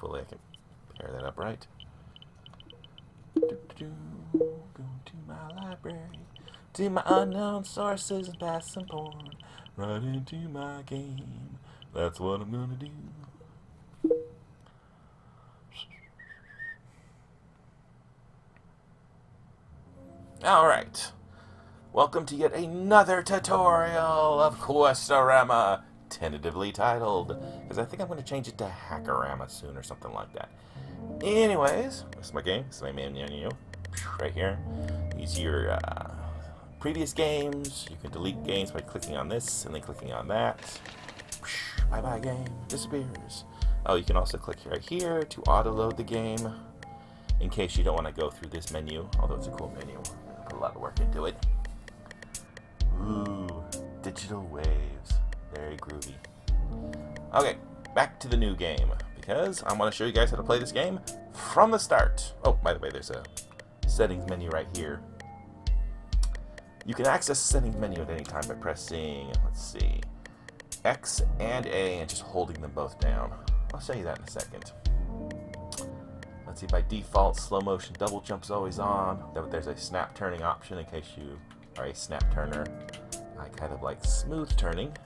Hopefully I can pair that up right. Go to my library, to my unknown sources and pass some porn right into my game. That's what I'm gonna do. Alright. Welcome to yet another tutorial of QuestORama, tentatively titled, because I think I'm going to change it to Hackorama soon or something like that. Anyways, this is my game. This is my menu right here. These are your previous games. You can delete games by clicking on this and then clicking on that. Bye-bye game. Disappears. Oh, you can also click right here to auto-load the game in case you don't want to go through this menu, although it's a cool menu. I'm going to put a lot of work into it. Ooh, digital waves. Very groovy. Okay, back to the new game, because I want to show you guys how to play this game from the start. Oh, by the way, there's a settings menu right here. You can access the settings menu at any time by pressing, let's see, X and A and just holding them both down. I'll show you that in a second. Let's see, by default, slow motion double jump's always on. There's a snap turning option in case you are a snap turner. I kind of like smooth turning.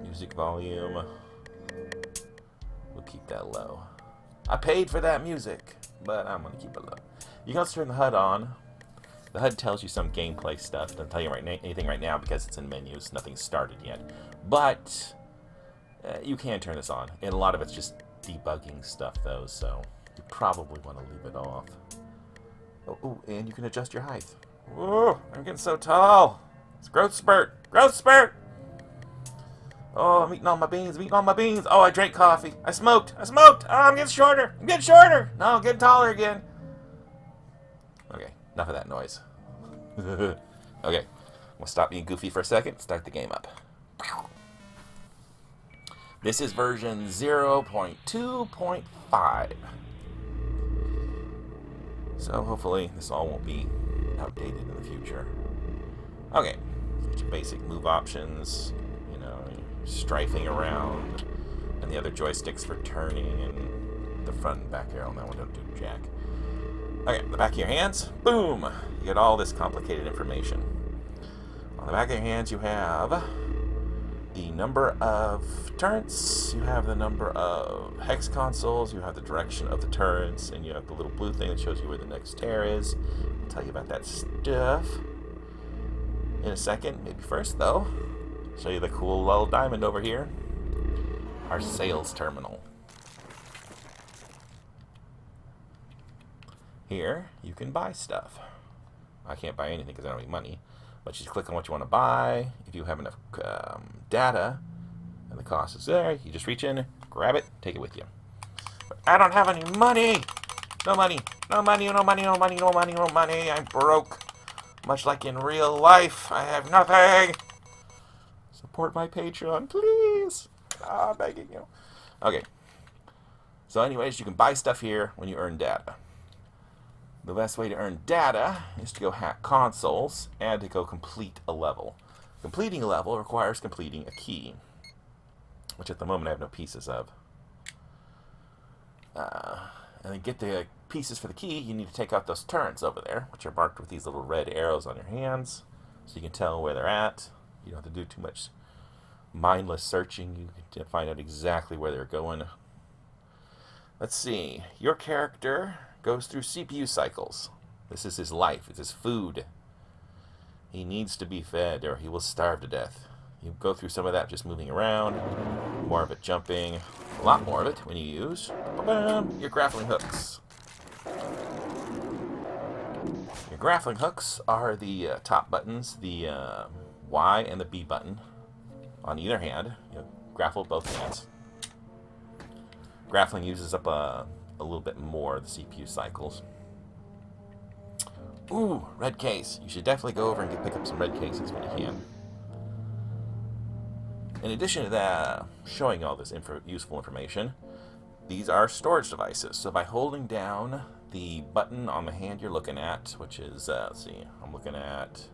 Music volume. We'll keep that low. I paid for that music, but I'm going to keep it low. You can also turn the HUD on. The HUD tells you some gameplay stuff. Doesn't tell you anything right now because it's in menus. Nothing's started yet. But you can turn this on. And a lot of it's just debugging stuff, though, so you probably want to leave it off. Oh, and you can adjust your height. Whoa, I'm getting so tall. It's growth spurt. Growth spurt! Oh, I'm eating all my beans. I'm eating all my beans. Oh, I drank coffee. I smoked. Oh, I'm getting shorter. I'm getting shorter. No, I'm getting taller again. Okay, enough of that noise. Okay, I'm going to stop being goofy for a second. Start the game up. This is version 0.2.5. So hopefully this all won't be outdated in the future. Okay, get your basic move options, you know, strafing around, and the other joysticks for turning, and the front and back arrow on that one don't do jack. Okay, the back of your hands, boom! You get all this complicated information. On the back of your hands you have the number of turrets, you have the number of hex consoles, you have the direction of the turrets, and you have the little blue thing that shows you where the next tear is. I'll tell you about that stuff in a second. Maybe first, though, show you the cool little diamond over here. Our sales terminal. Here, you can buy stuff. I can't buy anything because I don't have any money. But you just click on what you want to buy. If you have enough data, and the cost is there, you just reach in, grab it, take it with you. But I don't have any money! No money! No money, no money, no money, no money, no money. I'm broke. Much like in real life, I have nothing! Support my Patreon, please! I'm begging you. Okay. So anyways, you can buy stuff here when you earn data. The best way to earn data is to go hack consoles and to go complete a level. Completing a level requires completing a key, which at the moment I have no pieces of. And to get the pieces for the key, you need to take out those turrets over there, which are marked with these little red arrows on your hands, so you can tell where they're at. You don't have to do too much mindless searching. You can find out exactly where they're going. Let's see. Your character goes through CPU cycles. This is his life. It's his food. He needs to be fed or he will starve to death. You go through some of that just moving around, more of it jumping, a lot more of it when you use your grappling hooks. Your grappling hooks are the top buttons, the Y and the B button on either hand. You grapple both hands. Grappling uses up a little bit more of the CPU cycles. Ooh, red case. You should definitely go over and pick up some red cases when you can. In addition to that, showing all this useful information, these are storage devices. So by holding down the button on the hand you're looking at, which is, let's see, I'm looking at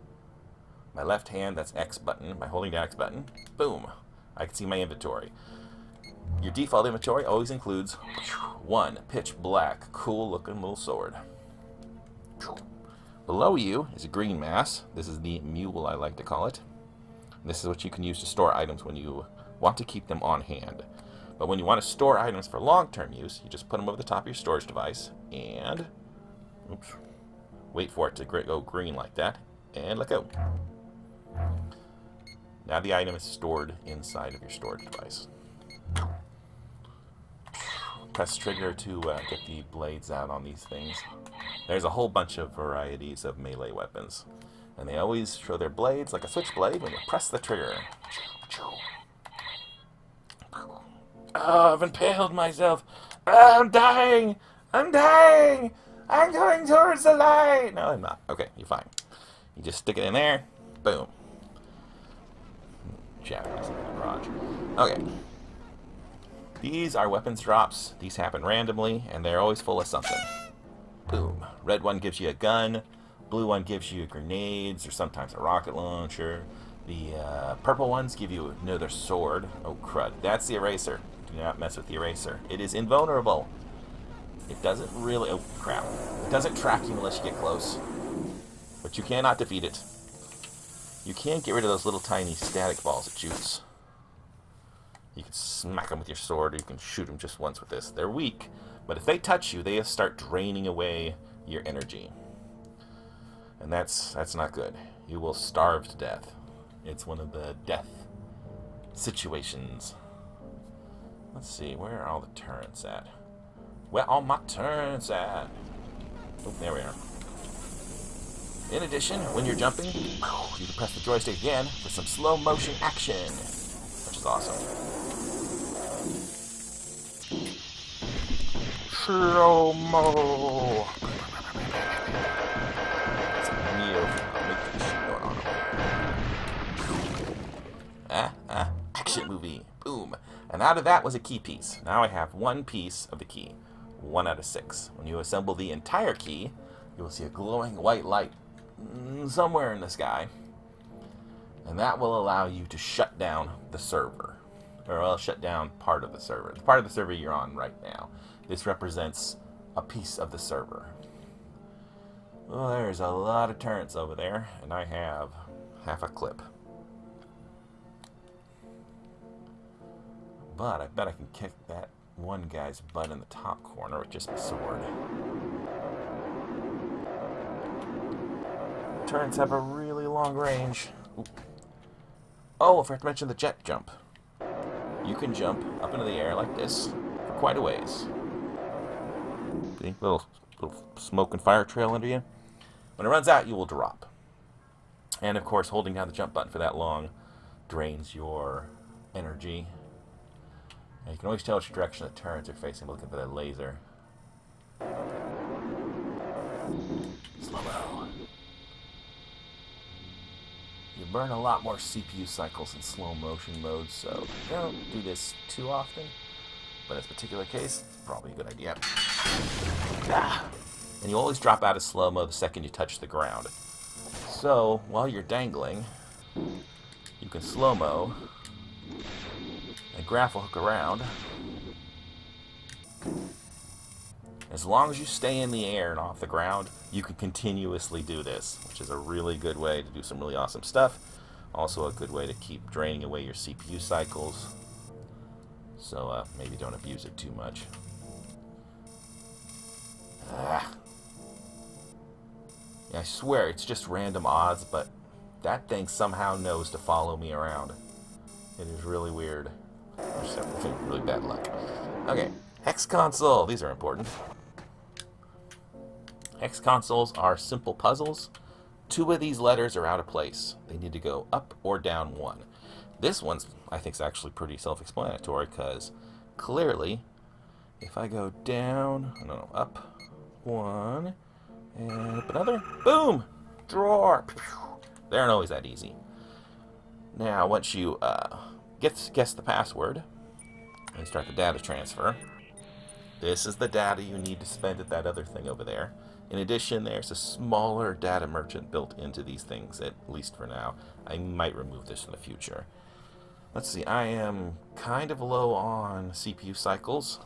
my left hand, that's X button. By holding down X button, boom, I can see my inventory. Your default inventory always includes one pitch black, cool looking little sword. Below you is a green mass. This is the mule, I like to call it. This is what you can use to store items when you want to keep them on hand. But when you want to store items for long-term use, you just put them over the top of your storage device and wait for it to go green like that, and let go. Now the item is stored inside of your storage device. Press trigger to get the blades out on these things. There's a whole bunch of varieties of melee weapons, and they always show their blades like a switchblade when you press the trigger. Oh, I've impaled myself. Oh, I'm dying. I'm dying. I'm going towards the light. No, I'm not. Okay, you're fine. You just stick it in there. Boom. Japanese in the garage. Okay. These are weapons drops. These happen randomly, and they're always full of something. Boom. Red one gives you a gun. Blue one gives you grenades, or sometimes a rocket launcher. The purple ones give you another sword. Oh, crud. That's the eraser. Do not mess with the eraser. It is invulnerable. It doesn't really... Oh, crap. It doesn't track you unless you get close. But you cannot defeat it. You can get rid of those little tiny static balls it shoots. You can smack them with your sword, or you can shoot them just once with this. They're weak, but if they touch you, they start draining away your energy. And that's not good. You will starve to death. It's one of the death situations. Let's see, where are all the turrets at? Where are all my turrets at? Oh, there we are. In addition, when you're jumping, you can press the joystick again for some slow motion action, which is awesome. Slow-mo. It's a real shit going on. Action movie. Boom. And out of that was a key piece. Now I have one piece of the key. 1 out of 6. When you assemble the entire key, you will see a glowing white light somewhere in the sky. And that will allow you to shut down the server. Or well, shut down part of the server. The part of the server you're on right now. This represents a piece of the server. Well, there's a lot of turrets over there, and I have half a clip. But I bet I can kick that one guy's butt in the top corner with just my sword. Turrets have a really long range. Ooh. Oh, I forgot to mention the jet jump. You can jump up into the air like this for quite a ways. See, little smoke and fire trail under you. When it runs out, you will drop. And of course, holding down the jump button for that long drains your energy. And you can always tell which direction the turrets are facing by looking for that laser. Slow-mo. You burn a lot more CPU cycles in slow motion mode, so don't do this too often. But in this particular case, it's probably a good idea. And you always drop out of slow-mo the second you touch the ground. So, while you're dangling, you can slow-mo and grapple hook around. As long as you stay in the air and off the ground, you can continuously do this, which is a really good way to do some really awesome stuff. Also a good way to keep draining away your CPU cycles. So maybe don't abuse it too much. Yeah, I swear, it's just random odds, but that thing somehow knows to follow me around. It is really weird. I just have really bad luck. Okay, hex console. These are important. Hex consoles are simple puzzles. 2 of these letters are out of place. They need to go up or down 1. This one's, I think, is actually pretty self-explanatory, because clearly, if I go down, no, up 1, and up another, boom! Drawer! They aren't always that easy. Now, once you guess the password, and start the data transfer, this is the data you need to spend at that other thing over there. In addition, there's a smaller data merchant built into these things, at least for now. I might remove this in the future. Let's see, I am kind of low on CPU cycles.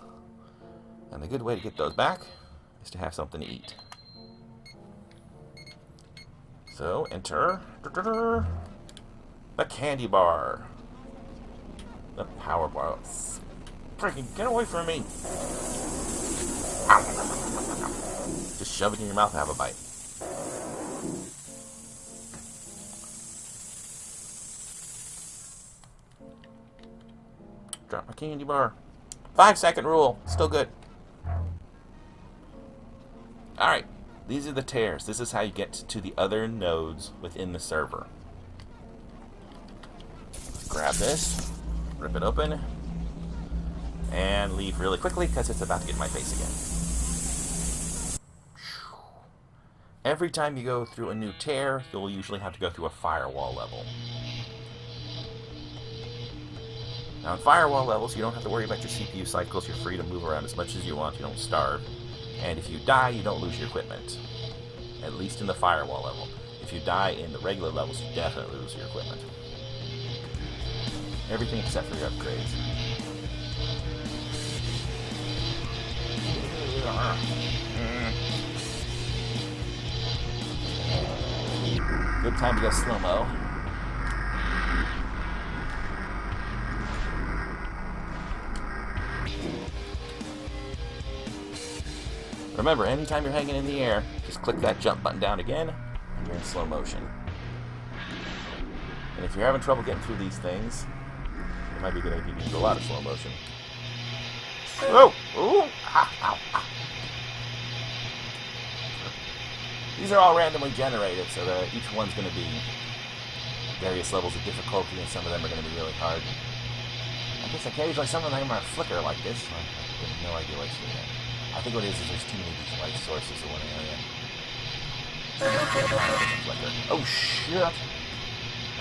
And the good way to get those back is to have something to eat. So, enter the candy bar. The power bar. Freaking get away from me! Just shove it in your mouth and have a bite. Drop my candy bar. 5-second rule. Still good. Alright. These are the tears. This is how you get to the other nodes within the server. Grab this. Rip it open. And leave really quickly because it's about to get in my face again. Every time you go through a new tear, you'll usually have to go through a firewall level. Now, in firewall levels, you don't have to worry about your CPU cycles. You're free to move around as much as you want. You don't starve. And if you die, you don't lose your equipment. At least in the firewall level. If you die in the regular levels, you definitely lose your equipment. Everything except for your upgrades. Good time to go slow-mo. Remember, anytime you're hanging in the air, just click that jump button down again, and you're in slow motion. And if you're having trouble getting through these things, it might be a good idea to do a lot of slow motion. Oh! Ooh! Ah, ow, ah. These are all randomly generated, so that each one's going to be various levels of difficulty, and some of them are going to be really hard. I guess occasionally some of them might flicker like this. I have no idea what's doing that. I think what it is there's too many of these light sources in one area. Oh, shit!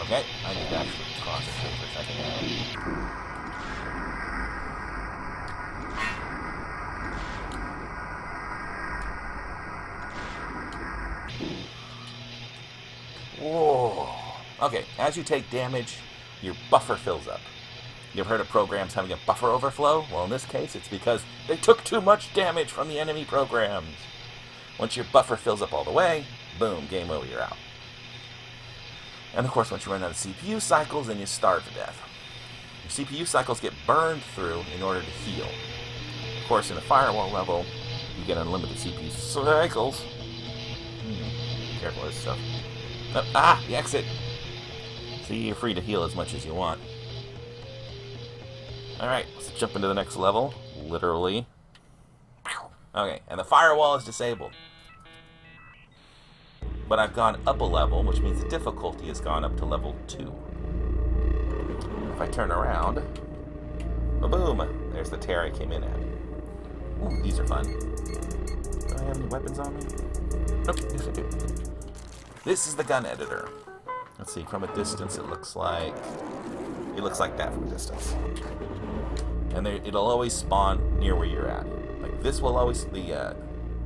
Okay, I need to actually concentrate for a second. Whoa. Okay, as you take damage, your buffer fills up. You ever heard of programs having a buffer overflow? Well, in this case, it's because they took too much damage from the enemy programs. Once your buffer fills up all the way, boom, game over, you're out. And of course, once you run out of CPU cycles, then you starve to death. Your CPU cycles get burned through in order to heal. Of course, in a firewall level, you get unlimited CPU cycles. Be careful of this stuff. Oh, the exit! See, you're free to heal as much as you want. Alright, let's jump into the next level. Literally. Okay, and the firewall is disabled. But I've gone up a level, which means the difficulty has gone up to level 2. If I turn around, boom! There's the tear I came in at. Ooh, these are fun. Do I have any weapons on me? Nope, yes I do. This is the gun editor. Let's see, from a distance it looks like that from a distance. And it'll always spawn near where you're at. Like this will always, the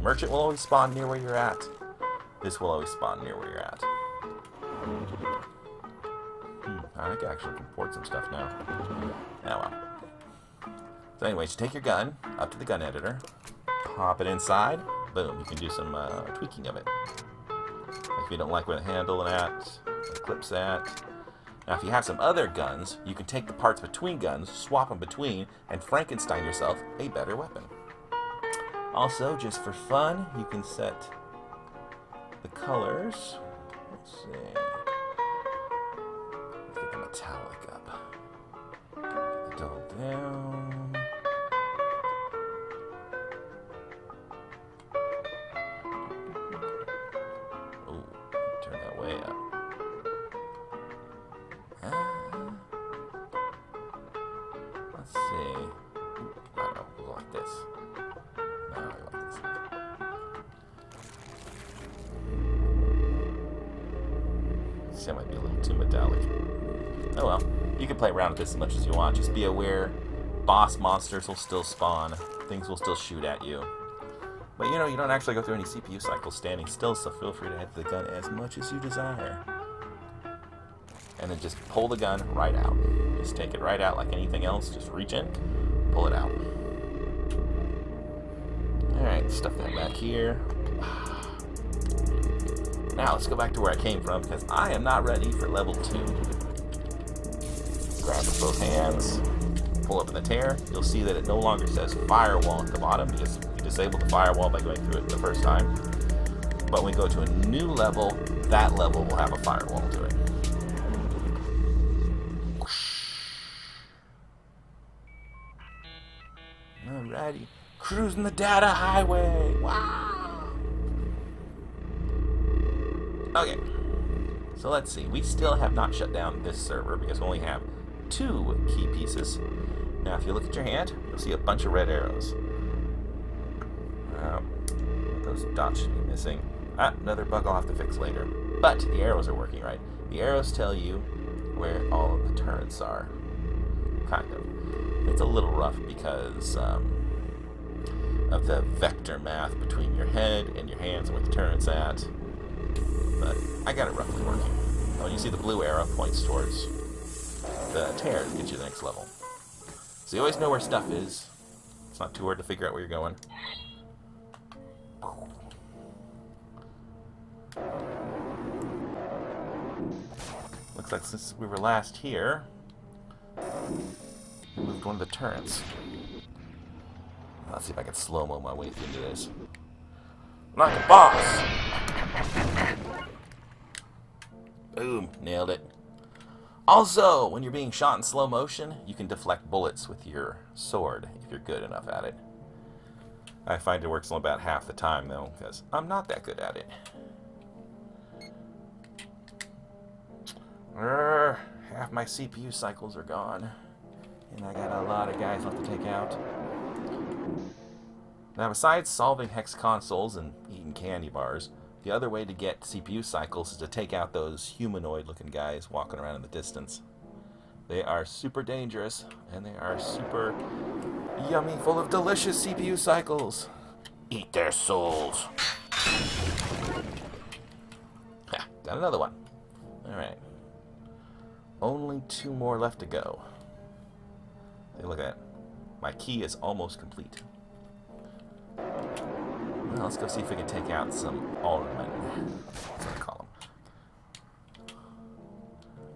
merchant will always spawn near where you're at. This will always spawn near where you're at. I can actually import some stuff now. Oh well. So anyways, you take your gun up to the gun editor, pop it inside, boom, you can do some tweaking of it. Like if you don't like where the handle is at, the clip's at. Now if you have some other guns, you can take the parts between guns, swap them between, and Frankenstein yourself a better weapon. Also, just for fun, you can set the colors. Let's see. Let's get the metallic up. Get the dull down. Oh, turn that way up. Let's see. I don't know, we'll go like this. No, I like this. That might be a little too metallic. Oh well, you can play around with this as much as you want. Just be aware, boss monsters will still spawn. Things will still shoot at you. But you know, you don't actually go through any CPU cycles standing still, so feel free to head the gun as much as you desire. And then just pull the gun right out. Just take it right out like anything else. Just reach in, pull it out. Alright, stuff that back here. Now let's go back to where I came from, because I am not ready for level 2. Grab with both hands, pull open the tear. You'll see that it no longer says firewall at the bottom, because you disabled the firewall by going through it the first time. But when we go to a new level, that level will have a firewall to it. Alrighty, cruising the data highway. Wow! Okay, so let's see. We still have not shut down this server because we only have 2 key pieces. Now, if you look at your hand, you'll see a bunch of red arrows. Those dots should be missing. Another bug I'll have to fix later. But the arrows are working right. The arrows tell you where all of the turrets are. Kind of. It's a little rough because of the vector math between your head and your hands and where the turret's at. But I got it roughly working. When you see the blue arrow points towards the tear to get you to the next level. So you always know where stuff is. It's not too hard to figure out where you're going. Looks like since we were last here, we moved one of the turrets. Let's see if I can slow-mo my way through this. Like a boss! Boom, nailed it. Also, when you're being shot in slow motion, you can deflect bullets with your sword if you're good enough at it. I find it works only about half the time, though, because I'm not that good at it. Half my CPU cycles are gone, and I got a lot of guys left to take out. Now, besides solving hex consoles and eating candy bars, the other way to get CPU cycles is to take out those humanoid-looking guys walking around in the distance. They are super dangerous, and they are super yummy, full of delicious CPU cycles. Eat their souls. Ha, got another one. Alright. Only 2 more left to go. Hey, look at that. My key is almost complete. Well, let's go see if we can take out some aldermen. That's what I call them.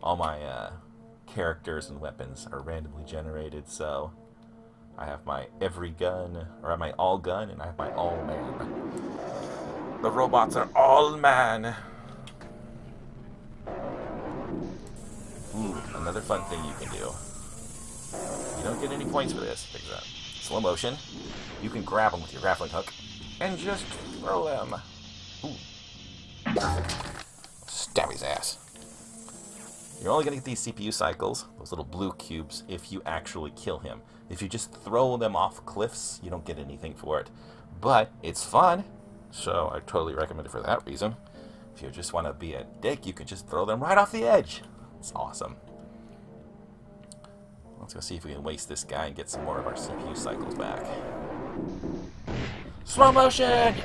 All my characters and weapons are randomly generated, so I have my every gun, or I have my all gun, and I have my all man. The robots are all man. Ooh, another fun thing you can do. You don't get any points for this, because slow motion. You can grab them with your grappling hook and just throw them. Ooh, perfect. Stab his ass. You're only going to get these CPU cycles, those little blue cubes, if you actually kill him. If you just throw them off cliffs, you don't get anything for it. But it's fun, so I totally recommend it for that reason. If you just want to be a dick, you can just throw them right off the edge. It's awesome. Let's go see if we can waste this guy and get some more of our CPU cycles back. Slow motion!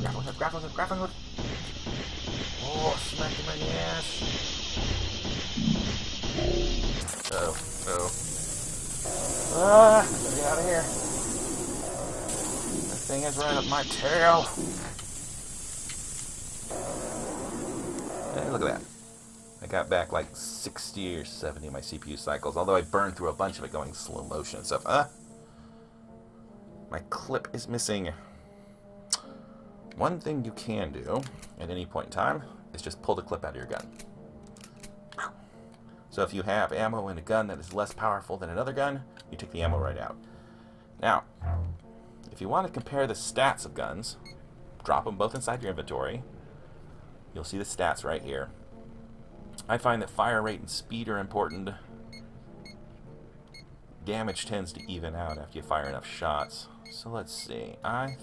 Grappling hook, grappling hook, grappling hook! Oh, smack him in the ass! Let me get out of here. That thing is right up my tail. Hey, look at that. I got back like 60 or 70 of my CPU cycles, although I burned through a bunch of it going slow motion and stuff. My clip is missing. One thing you can do at any point in time is just pull the clip out of your gun. So if you have ammo in a gun that is less powerful than another gun, you take the ammo right out. Now, if you want to compare the stats of guns, drop them both inside your inventory. You'll see the stats right here. I find that fire rate and speed are important. Damage tends to even out after you fire enough shots. So let's see. I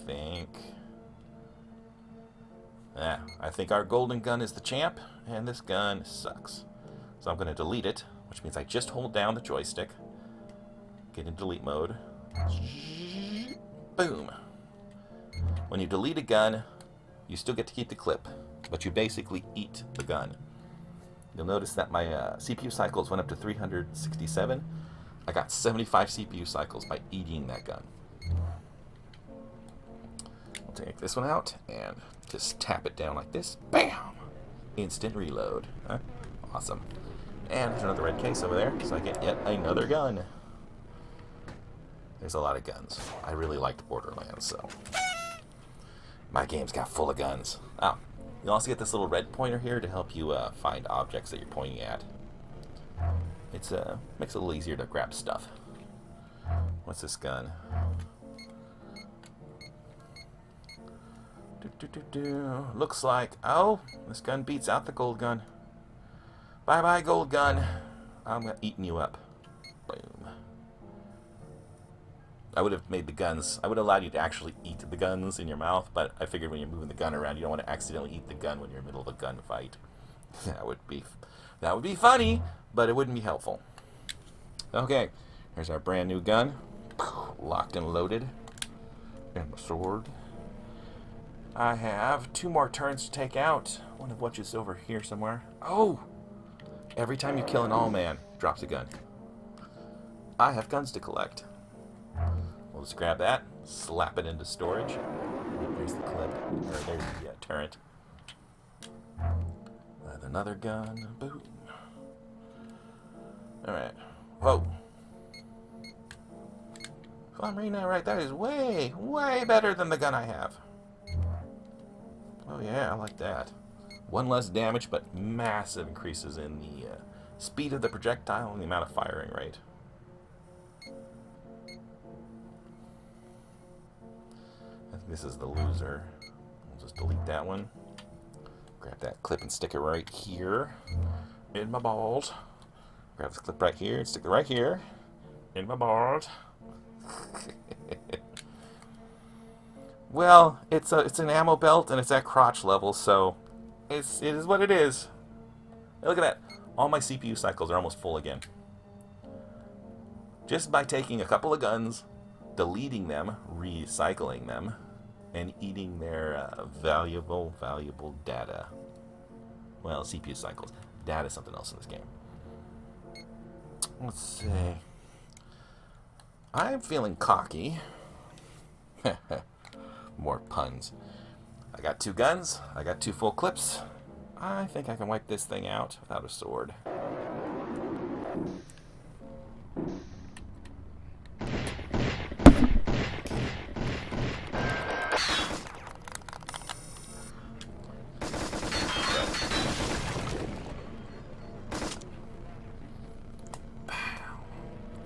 think our golden gun is the champ, and this gun sucks. So I'm going to delete it, which means I just hold down the joystick, get in delete mode. Boom. When you delete a gun, You still get to keep the clip, but you basically eat the gun. You'll notice that my CPU cycles went up to 367. I got 75 CPU cycles by eating that gun. I'll take this one out and just tap it down like this. Bam! Instant reload. Huh? Awesome. And there's another red case over there, so I get yet another gun. There's a lot of guns. I really liked Borderlands, so my games got full of guns. Oh, you also get this little red pointer here to help you find objects that you're pointing at. It's makes it a little easier to grab stuff. What's this gun? Looks like, oh, this gun beats out the gold gun. Bye bye gold gun. I'm eating you up. Boom. I would have made the guns, I would have allowed you to actually eat the guns in your mouth, but I figured when you're moving the gun around, you don't want to accidentally eat the gun when you're in the middle of a gunfight. That would be funny, but it wouldn't be helpful. Okay, here's our brand new gun, locked and loaded, and my sword. I have 2 more turns to take out, one of which is over here somewhere. Oh! Every time you kill an all-man, drops a gun. I have guns to collect. We'll just grab that, slap it into storage. There's the clip, or there's the turret. With another gun, boom. Alright, whoa. If I'm reading that right, that is way, way better than the gun I have. Oh yeah, I like that. 1 less damage, but massive increases in the speed of the projectile and the amount of firing rate. I think this is the loser. We'll just delete that one. Grab that clip and stick it right here in my balls. Grab this clip right here and stick it right here in my balls. Well, it's an ammo belt and it's at crotch level, so it is what it is. Look at that. All my CPU cycles are almost full again. Just by taking a couple of guns, deleting them, recycling them, and eating their valuable data. Well, CPU cycles. Data is something else in this game. Let's see. I'm feeling cocky. More puns. I got 2 guns. I got 2 full clips. I think I can wipe this thing out without a sword.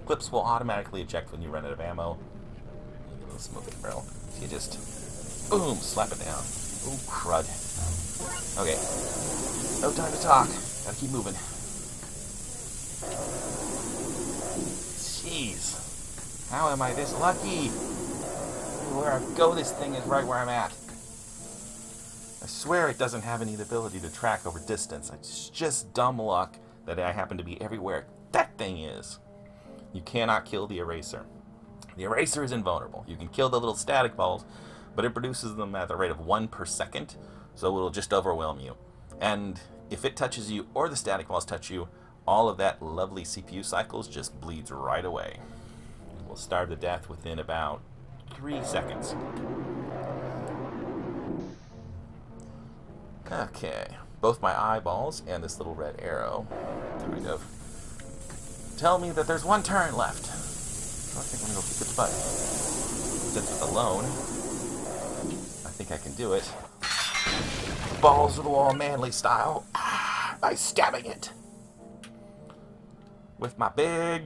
Clips will automatically eject when you run out of ammo. Look at the smoking barrel. You just, boom, slap it down. Ooh, crud. Okay. No time to talk. Gotta keep moving. Jeez. How am I this lucky? Where I go, this thing is right where I'm at. I swear it doesn't have any ability to track over distance. It's just dumb luck that I happen to be everywhere that thing is. You cannot kill the eraser. The eraser is invulnerable. You can kill the little static balls, but it produces them at the rate of 1 per second, so it'll just overwhelm you. And if it touches you or the static balls touch you, all of that lovely CPU cycles just bleeds right away. We'll starve to death within about 3 seconds. Okay, both my eyeballs and this little red arrow kind of tell me that there's 1 turn left. I think I'm going to go kick its butt. Since it's alone, I think I can do it. Balls to the wall, manly style, by stabbing it with my big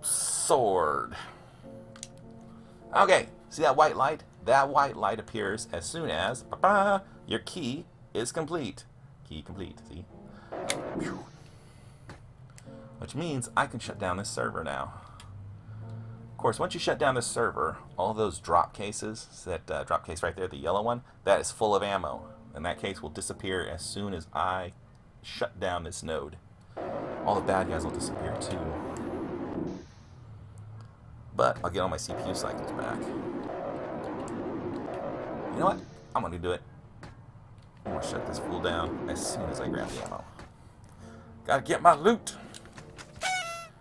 sword. Okay, see that white light? That white light appears as soon as your key is complete. Key complete, see? Which means I can shut down this server now. Of course, once you shut down this server, all those drop cases, that drop case right there, the yellow one, that is full of ammo. And that case will disappear as soon as I shut down this node. All the bad guys will disappear too. But I'll get all my CPU cycles back. You know what? I'm going to do it. I'm gonna shut this fool down as soon as I grab the ammo. Gotta get my loot.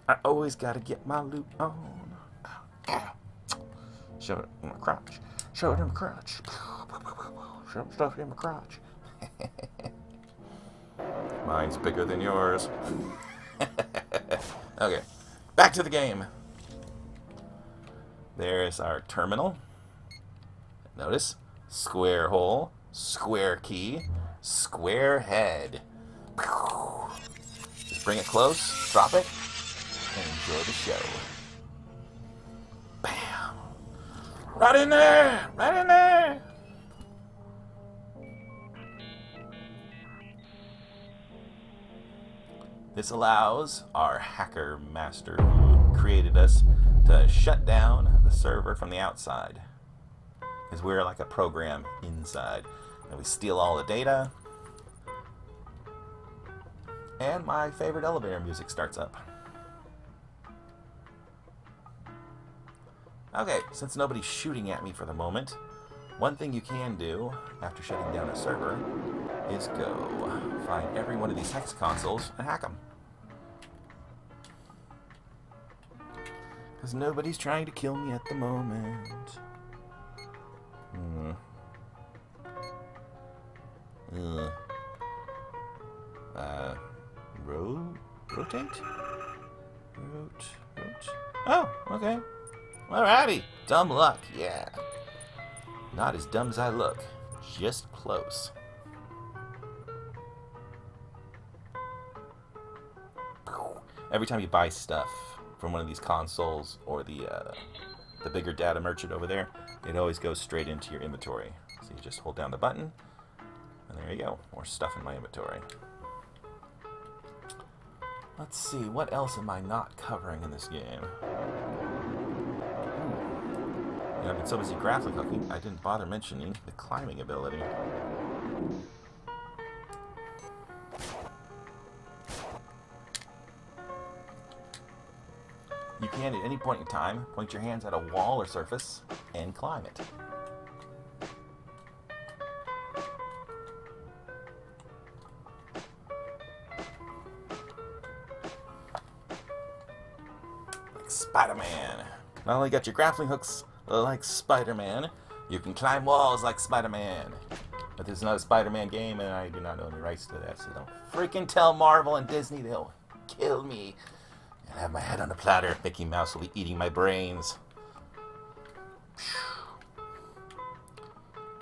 I always gotta get my loot on. Ow. Shove it in my crotch. Shove it in my crotch. Shove stuff in my crotch. Mine's bigger than yours. Okay, back to the game. There's our terminal. Notice, square hole, square key, square head. Just bring it close, drop it, and enjoy the show. Bam! Right in there! Right in there! This allows our hacker master who created us to shut down the server from the outside. Because we're like a program inside. And we steal all the data. And my favorite elevator music starts up. Okay, since nobody's shooting at me for the moment, one thing you can do after shutting down a server is go find every one of these hex consoles and hack them. Because nobody's trying to kill me at the moment. Rotate? Oh, okay. Alrighty. Dumb luck, yeah. Not as dumb as I look. Just close. Every time you buy stuff from one of these consoles or the bigger data merchant over there, it always goes straight into your inventory. So you just hold down the button, and there you go. More stuff in my inventory. Let's see, what else am I not covering in this game? You know, I've been so busy grappling hooking, I didn't bother mentioning the climbing ability. You can, at any point in time, point your hands at a wall or surface and climb it. Like Spider-Man. Not only got your grappling hooks like Spider-Man, you can climb walls like Spider-Man. But this is not a Spider-Man game, and I do not own the rights to that, so don't freaking tell Marvel and Disney, they'll kill me. And have my head on a platter. Mickey Mouse will be eating my brains.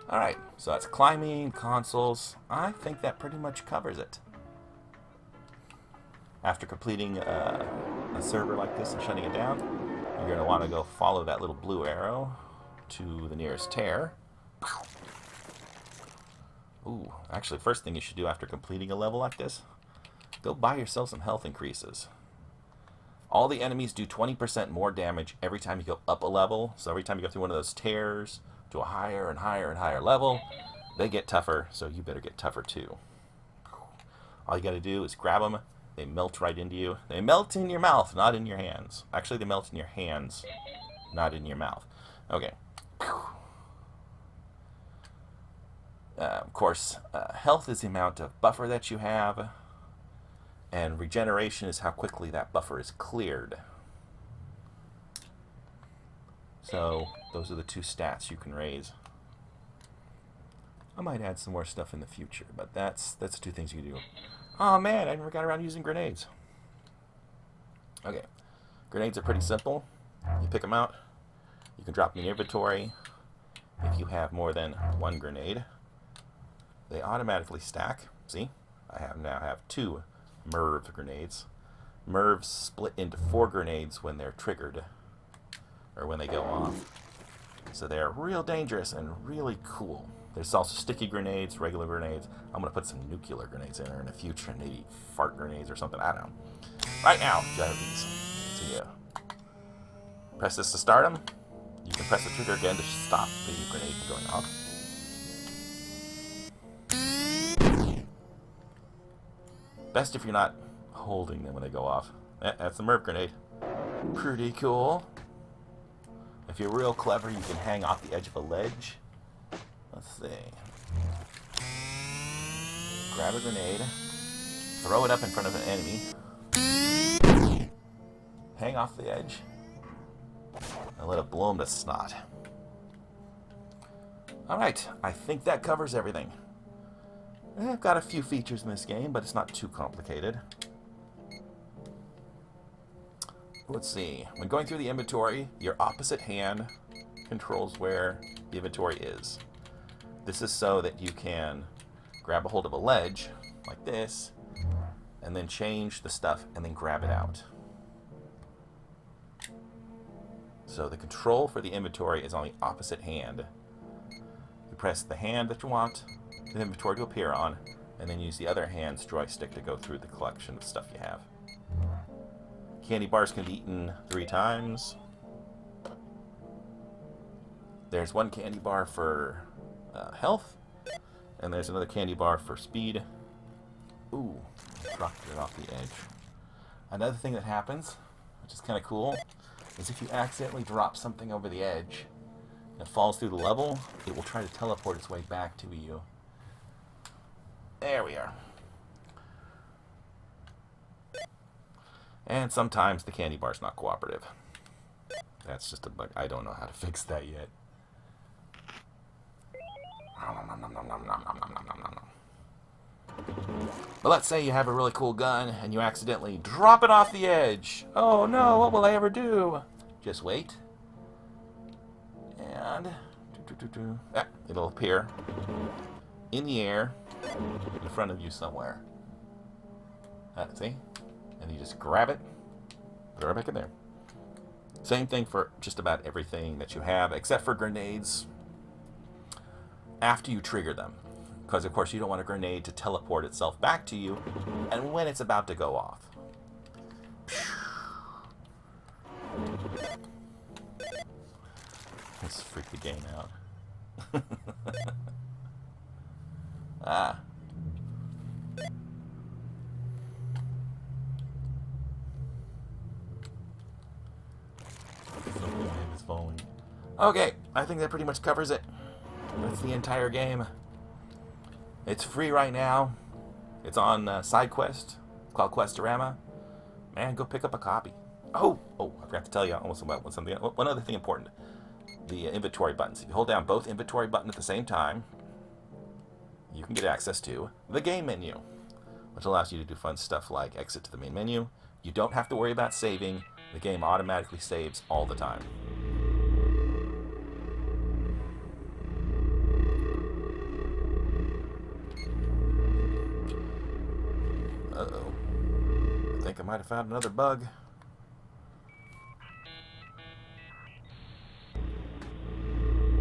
Alright, so that's climbing, consoles. I think that pretty much covers it. After completing a server like this and shutting it down, you're going to want to go follow that little blue arrow to the nearest tear. Ooh, actually, first thing you should do after completing a level like this, go buy yourself some health increases. All the enemies do 20% more damage every time you go up a level. So every time you go through one of those tears to a higher and higher and higher level, they get tougher, so you better get tougher too. All you got to do is grab them. They melt right into you. They melt in your mouth, not in your hands. Actually, they melt in your hands, not in your mouth. Okay. Of course, health is the amount of buffer that you have. And regeneration is how quickly that buffer is cleared. So, those are the two stats you can raise. I might add some more stuff in the future, but that's the two things you can do. Oh man, I never got around using grenades. Okay, grenades are pretty simple. You pick them out. You can drop them in your inventory. If you have more than one grenade, they automatically stack. See, I now have 2 MIRV grenades. MIRVs split into 4 grenades when they're triggered, or when they go off. So they're real dangerous and really cool. There's also sticky grenades, regular grenades. I'm going to put some nuclear grenades in there in the future, maybe fart grenades or something, I don't know. Right now, you have these. So yeah. Press this to start them. You can press the trigger again to stop the grenade from going off. Best if you're not holding them when they go off. That's the MIRV grenade. Pretty cool. If you're real clever, you can hang off the edge of a ledge. Let's see. grab a grenade, throw it up in front of an enemy, hang off the edge, and let it blow him to snot. Alright, I think that covers everything. I've got a few features in this game, but it's not too complicated. Let's see. When going through the inventory, your opposite hand controls where the inventory is. This is so that you can grab a hold of a ledge, like this, and then change the stuff and then grab it out. So the control for the inventory is on the opposite hand. You press the hand that you want the inventory to appear on, and then use the other hand's joystick to go through the collection of stuff you have. Candy bars can be eaten 3 times. There's one candy bar for health, and there's another candy bar for speed. Ooh, dropped it off the edge. Another thing that happens, which is kind of cool, is if you accidentally drop something over the edge and it falls through the level, it will try to teleport its way back to you. There we are. And sometimes the candy bar's not cooperative. That's just a bug. I don't know how to fix that yet. But let's say you have a really cool gun and you accidentally drop it off the edge. Oh no, what will I ever do? Just wait. And it'll appear in the air in front of you somewhere. See? And you just grab it, put it right back in there. Same thing for just about everything that you have, except for grenades after you trigger them. Because, of course, you don't want a grenade to teleport itself back to you and when it's about to go off. Let's freak the game out. Ah. Is falling. Okay, I think that pretty much covers it. That's the entire game. It's free right now. It's on SideQuest. It's called QuestORama. Man, go pick up a copy. Oh, I forgot to tell you almost about something. One other thing important. The inventory buttons. If you hold down both inventory buttons at the same time, you can get access to the game menu, which allows you to do fun stuff like exit to the main menu. You don't have to worry about saving. The game automatically saves all the time. Uh-oh. I think I might have found another bug.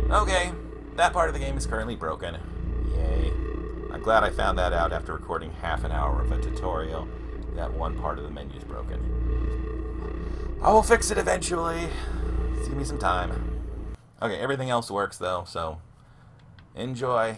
Okay, that part of the game is currently broken. Yay. I'm glad I found that out after recording half an hour of a tutorial. That one part of the menu is broken. I will fix it eventually. Just give me some time. Okay, everything else works though, so enjoy.